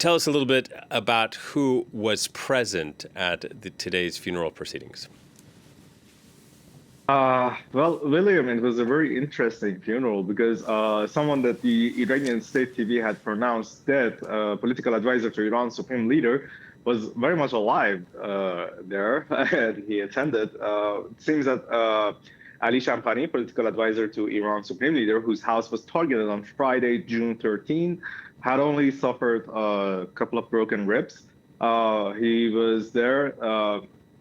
tell us a little bit about who was present at today's funeral proceedings. Well, William, it was a very interesting funeral because someone that the Iranian state TV had pronounced dead, political advisor to Iran's supreme leader, was very much alive there, and he attended. It seems that Ali Shampani, political advisor to Iran's supreme leader, whose house was targeted on Friday, June 13, had only suffered a couple of broken ribs. He was there.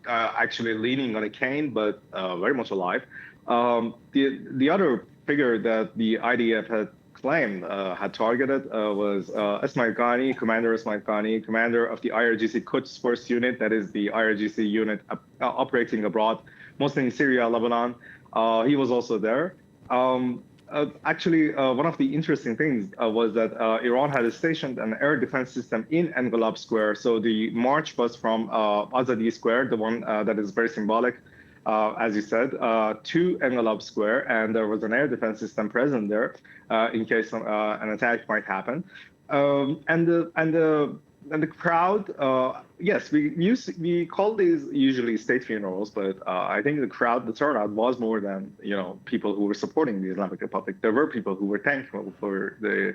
Actually leaning on a cane, but very much alive. The other figure that the IDF had claimed had targeted was Ismail Ghani, Commander Ismail Ghani, commander of the IRGC Quds Force Unit, that is the IRGC unit operating abroad, mostly in Syria, Lebanon. He was also there. Actually, one of the interesting things was that Iran had stationed an air defense system in Engelab Square. So the march was from Azadi Square, the one that is very symbolic, as you said, to Engelab Square. And there was an air defense system present there in case an attack might happen. And the crowd, yes, we call these usually state funerals, but I think the turnout was more than people who were supporting the Islamic Republic. There were people who were thankful for the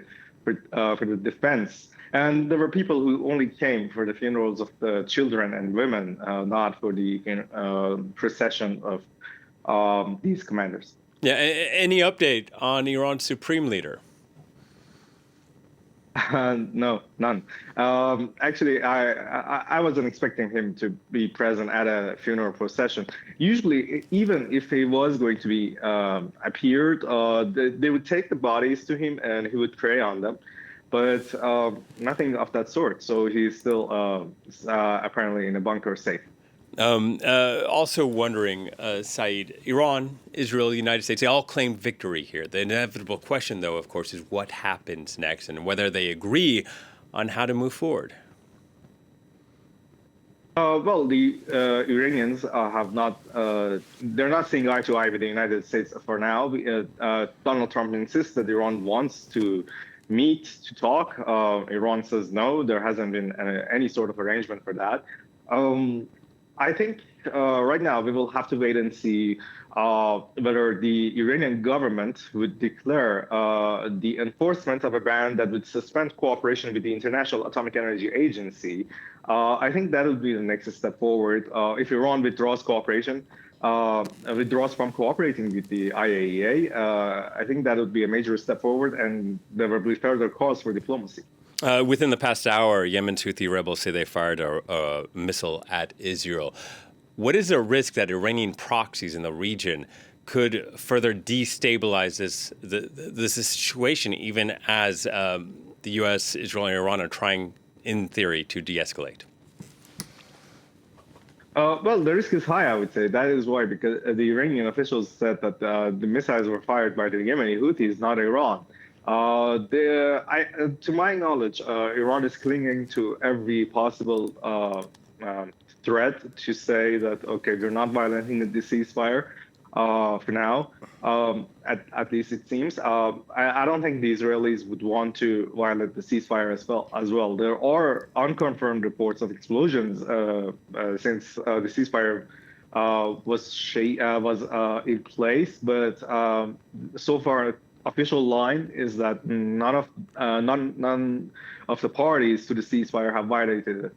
defense, and there were people who only came for the funerals of the children and women, not for the procession of these commanders. Yeah. Any update on Iran's supreme leader? No, none. Actually, I wasn't expecting him to be present at a funeral procession. Usually, even if he was going to be appeared, they would take the bodies to him and he would pray on them, but nothing of that sort. So he's still apparently in a bunker safe. Also wondering, Saeed, Iran, Israel, the United States, they all claim victory here. The inevitable question, though, of course, is what happens next and whether they agree on how to move forward. Well, the Iranians have not, they're not seeing eye to eye with the United States for now. Donald Trump insists that Iran wants to meet to talk. Iran says no, there hasn't been any sort of arrangement for that. I think right now we will have to wait and see whether the Iranian government would declare the enforcement of a ban that would suspend cooperation with the International Atomic Energy Agency. I think that would be the next step forward. If Iran withdraws cooperation, withdraws from cooperating with the IAEA, I think that would be a major step forward, and there will be further cause for diplomacy. Within the past hour, Yemen's Houthi rebels say they fired a missile at Israel. What is the risk that Iranian proxies in the region could further destabilize this situation, even as the U.S., Israel, and Iran are trying, in theory, to de-escalate? Well, the risk is high, I would say. That is why, because the Iranian officials said that the missiles were fired by the Yemeni Houthis, not Iran. To my knowledge, Iran is clinging to every possible threat to say that, okay, they're not violating the ceasefire for now. At least it seems. I don't think the Israelis would want to violate the ceasefire as well. There are unconfirmed reports of explosions since the ceasefire was in place, but so far, official line is that none of the parties to the ceasefire have violated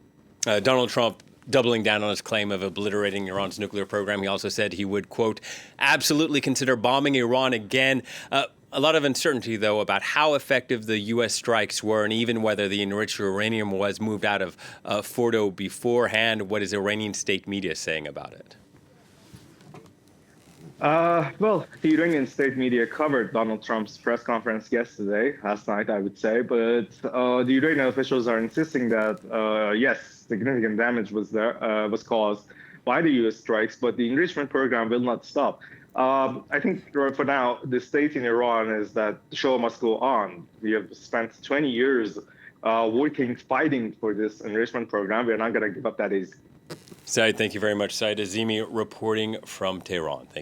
it. Donald Trump doubling down on his claim of obliterating Iran's nuclear program. He also said he would, quote, absolutely consider bombing Iran again. A lot of uncertainty, though, about how effective the U.S. strikes were and even whether the enriched uranium was moved out of Fordo beforehand. What is Iranian state media saying about it? Well, the Iranian state media covered Donald Trump's press conference last night, I would say, but the Iranian officials are insisting that, yes, significant damage was caused by the U.S. strikes, but the enrichment program will not stop. I think for now, the state in Iran is that the show must go on. We have spent 20 years fighting for this enrichment program. We're not going to give up that easy. Saeed, thank you very much. Saeed Azimi reporting from Tehran. Thank you.